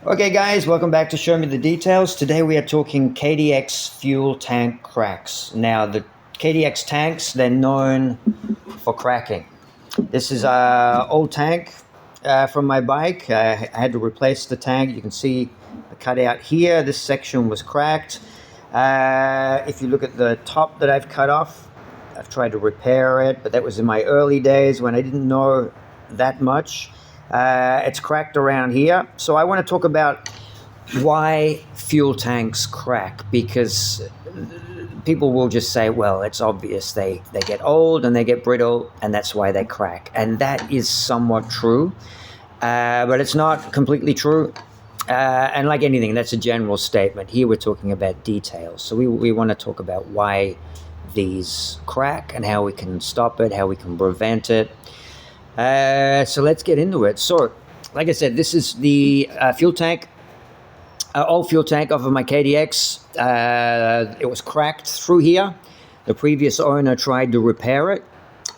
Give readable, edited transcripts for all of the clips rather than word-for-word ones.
Okay guys, welcome back to Show Me the Details. Today we are talking KDX fuel tank cracks. Now the KDX tanks, they're known for cracking. This is an old tank from my bike. I had to replace the tank. You can see the cutout here. This section was cracked. If you look at the top that I've cut off, I've tried to repair it, but that was in my early days when I didn't know that much. It's cracked around here. So I want to talk about why fuel tanks crack, because people will just say, well, it's obvious, they get old and they get brittle and that's why they crack. And that is somewhat true, but it's not completely true. And like anything, that's a general statement. Here we're talking about details. So we want to talk about why these crack and how we can stop it, how we can prevent it. So let's get into it. So, like I said, this is the fuel tank, old fuel tank off of my KDX. It was cracked through here. The previous owner tried to repair it.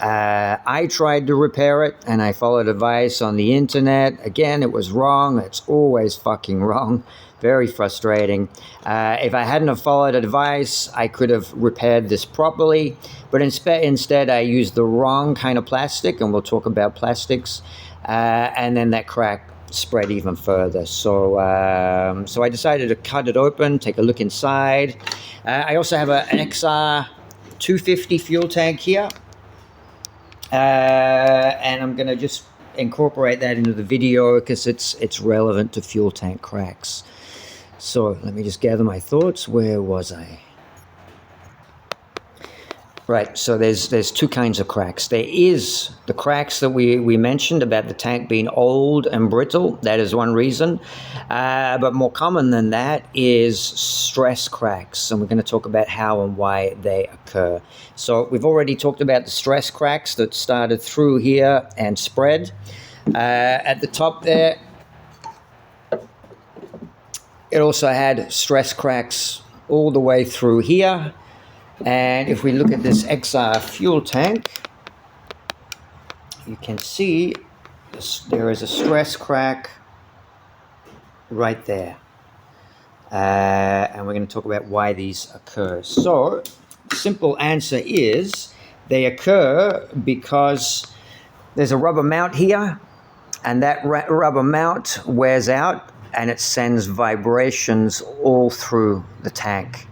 I tried to repair it, and I followed advice on the internet. Again, it was wrong. It's always fucking wrong. Very frustrating. If I hadn't have followed advice, I could have repaired this properly. But instead, I used the wrong kind of plastic, and we'll talk about plastics. And then that crack spread even further. So I decided to cut it open, take a look inside. I also have an XR 250 fuel tank here. And I'm going to just incorporate that into the video because it's relevant to fuel tank cracks. So let me just gather my thoughts. Where was I? Right, so there's two kinds of cracks. There is the cracks that we mentioned about the tank being old and brittle. That is one reason. But more common than that is stress cracks. And we're going to talk about how and why they occur. So we've already talked about the stress cracks that started through here and spread. At the top there, it also had stress cracks all the way through here. And if we look at this XR fuel tank, you can see there is a stress crack right there. And we're going to talk about why these occur. So, simple answer is they occur because there's a rubber mount here, and that rubber mount wears out and it sends vibrations all through the tank.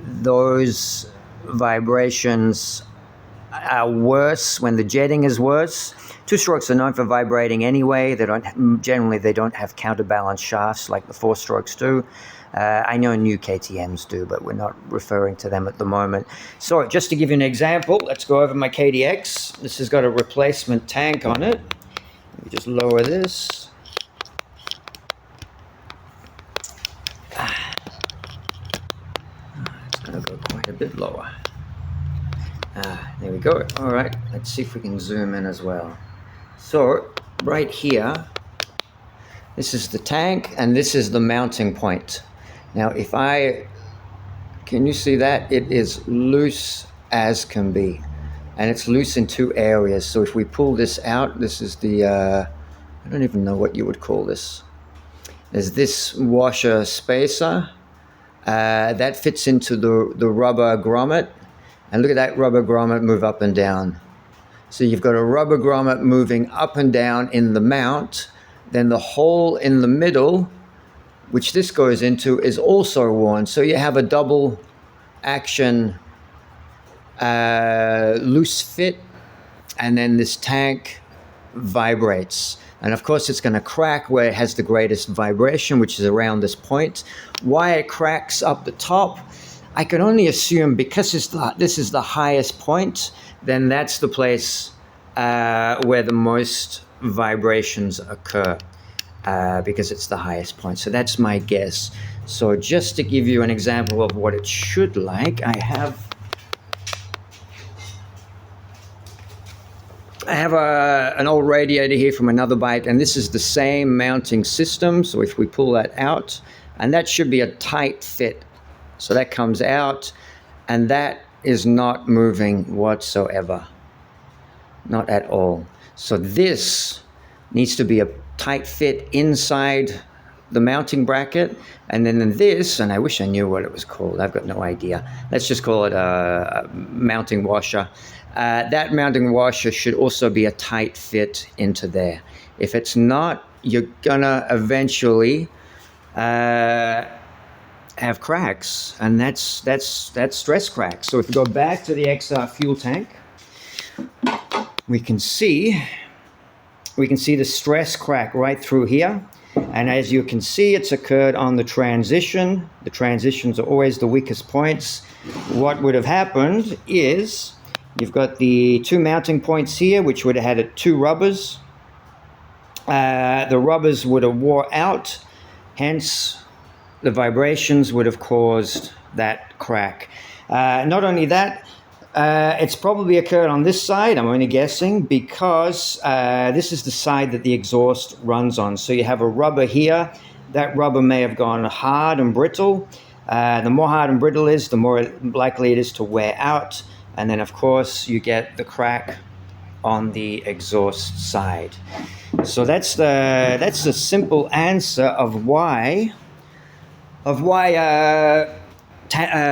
Those vibrations are worse when the jetting is worse. Two-strokes are known for vibrating anyway. They don't have counterbalance shafts like the four-strokes do. I know new KTMs do, but we're not referring to them at the moment. So just to give you an example, let's go over my KDX. This has got a replacement tank on it. Let me just lower this. I'll go quite a bit lower. There we go. All right, let's see if we can zoom in as well. So right here, this is the tank and this is the mounting point. Now can you see that? It is loose as can be, and it's loose in two areas. So if we pull this out, this is the, I don't even know what you would call this. There's this washer spacer. That fits into the rubber grommet, and look at that rubber grommet move up and down. So you've got a rubber grommet moving up and down in the mount, then the hole in the middle, which this goes into, is also worn. So you have a double action loose fit, and then this tank vibrates. And of course, it's going to crack where it has the greatest vibration, which is around this point. Why it cracks up the top, I can only assume because this is the highest point, then that's the place where the most vibrations occur, because it's the highest point. So that's my guess. So just to give you an example of what it should like, I have an old radiator here from another bike, and this is the same mounting system. So if we pull that out, and that should be a tight fit. So that comes out, and that is not moving whatsoever. Not at all. So this needs to be a tight fit inside the mounting bracket. And then in this, and I wish I knew what it was called, I've got no idea. Let's just call it a mounting washer. That mounting washer should also be a tight fit into there. If it's not, you're gonna eventually have cracks, and that's stress cracks. So if you go back to the XR fuel tank, we can see the stress crack right through here. And as you can see, it's occurred on the transition. The transitions are always the weakest points. What would have happened is you've got the two mounting points here, which would have had two rubbers. The rubbers would have wore out, hence the vibrations would have caused that crack. Not only that, it's probably occurred on this side, I'm only guessing, because this is the side that the exhaust runs on. So you have a rubber here. That rubber may have gone hard and brittle. The more hard and brittle it is, the more likely it is to wear out. And then, of course, you get the crack on the exhaust side. So that's the simple answer of why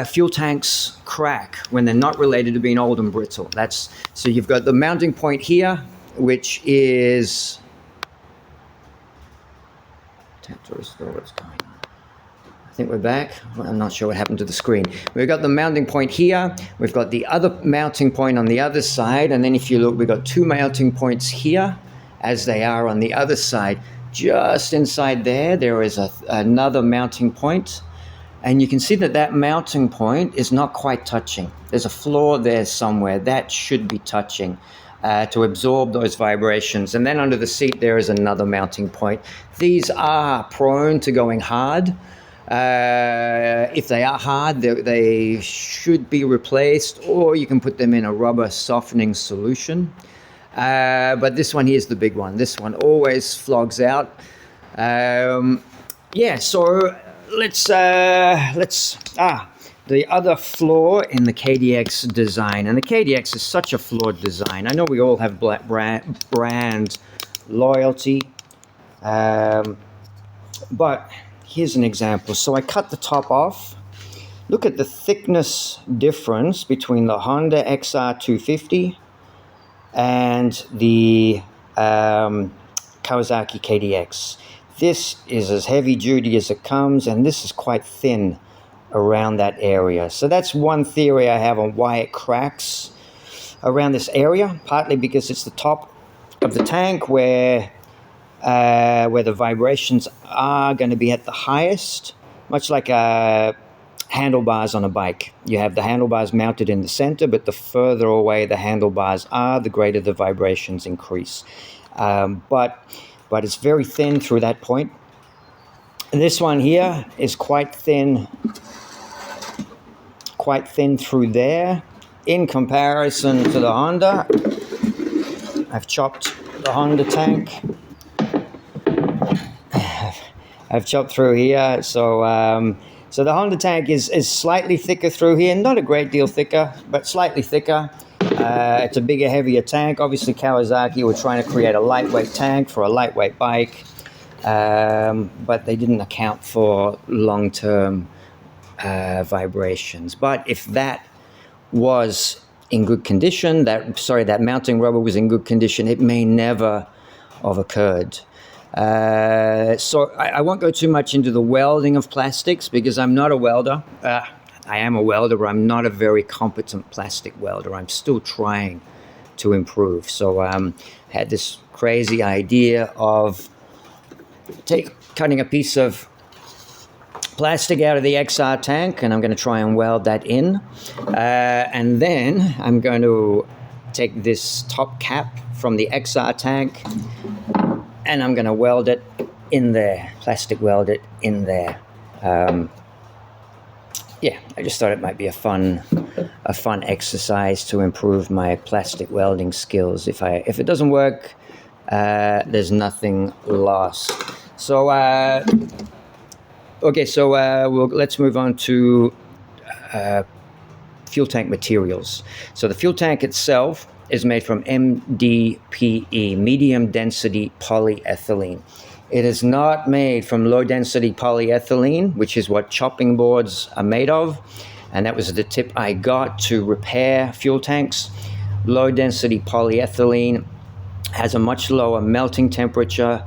fuel tanks crack when they're not related to being old and brittle. So you've got the mounting point here, which is tap to restore what's going on. I think we're back. I'm not sure what happened to the screen. We've got the mounting point here. We've got the other mounting point on the other side. And then if you look, we've got two mounting points here as they are on the other side. Just inside there is another mounting point. And you can see that mounting point is not quite touching. There's a flaw there somewhere that should be touching to absorb those vibrations. And then under the seat, there is another mounting point. These are prone to going hard. If they are hard, they should be replaced, or you can put them in a rubber softening solution. But this one here's the big one. This one always flogs out. So let's the other flaw in the KDX design, and the KDX is such a flawed design. I know we all have brand loyalty, but here's an example. So I cut the top off. Look at the thickness difference between the Honda XR250 and the Kawasaki KDX. This is as heavy duty as it comes, and this is quite thin around that area. So that's one theory I have on why it cracks around this area, partly because it's the top of the tank where the vibrations are going to be at the highest, much like handlebars on a bike. You have the handlebars mounted in the center, but the further away the handlebars are, the greater the vibrations increase. But it's very thin through that point. And this one here is quite thin through there. In comparison to the Honda, I've chopped the Honda tank. I've chopped through here. So the Honda tank is slightly thicker through here. Not a great deal thicker, but slightly thicker. It's a bigger, heavier tank. Obviously, Kawasaki were trying to create a lightweight tank for a lightweight bike, but they didn't account for long-term vibrations. But if that was in good condition, that mounting rubber was in good condition, it may never have occurred. So I won't go too much into the welding of plastics because I'm not a welder. I am a welder, but I'm not a very competent plastic welder. I'm still trying to improve. So I had this crazy idea of cutting a piece of plastic out of the XR tank, and I'm going to try and weld that in. And then I'm going to take this top cap from the XR tank, and I'm going to weld it in there, plastic weld it in there. I just thought it might be a fun exercise to improve my plastic welding skills. If it doesn't work, there's nothing lost. So let's move on to fuel tank materials. So the fuel tank itself is made from MDPE, medium density polyethylene. It is not made from low density polyethylene, which is what chopping boards are made of. And that was the tip I got to repair fuel tanks. Low density polyethylene has a much lower melting temperature.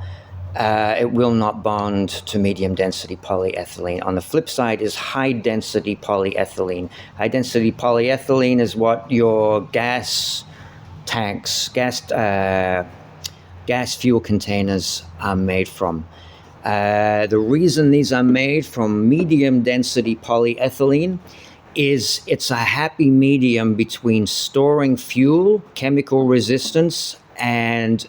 It will not bond to medium density polyethylene. On the flip side is high density polyethylene. High density polyethylene is what your gas tanks, gas fuel containers are made from. The reason these are made from medium density polyethylene is it's a happy medium between storing fuel, chemical resistance, and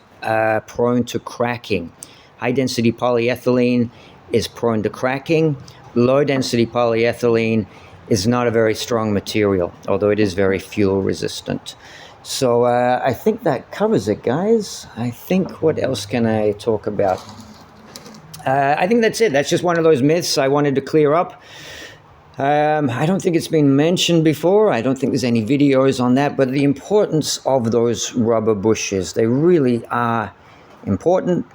prone to cracking. High density polyethylene is prone to cracking. Low density polyethylene is not a very strong material, although it is very fuel resistant. So I think that covers it, guys. I think, what else can I talk about? I think that's it. That's just one of those myths I wanted to clear up. I don't think it's been mentioned before. I don't think there's any videos on that, but the importance of those rubber bushes, they really are important.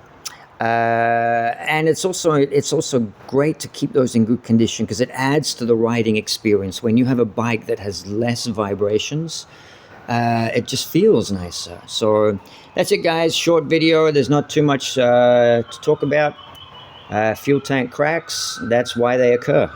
And it's also great to keep those in good condition because it adds to the riding experience. When you have a bike that has less vibrations, it just feels nicer. So that's it, guys. Short video. There's not too much to talk about. Fuel tank cracks, that's why they occur.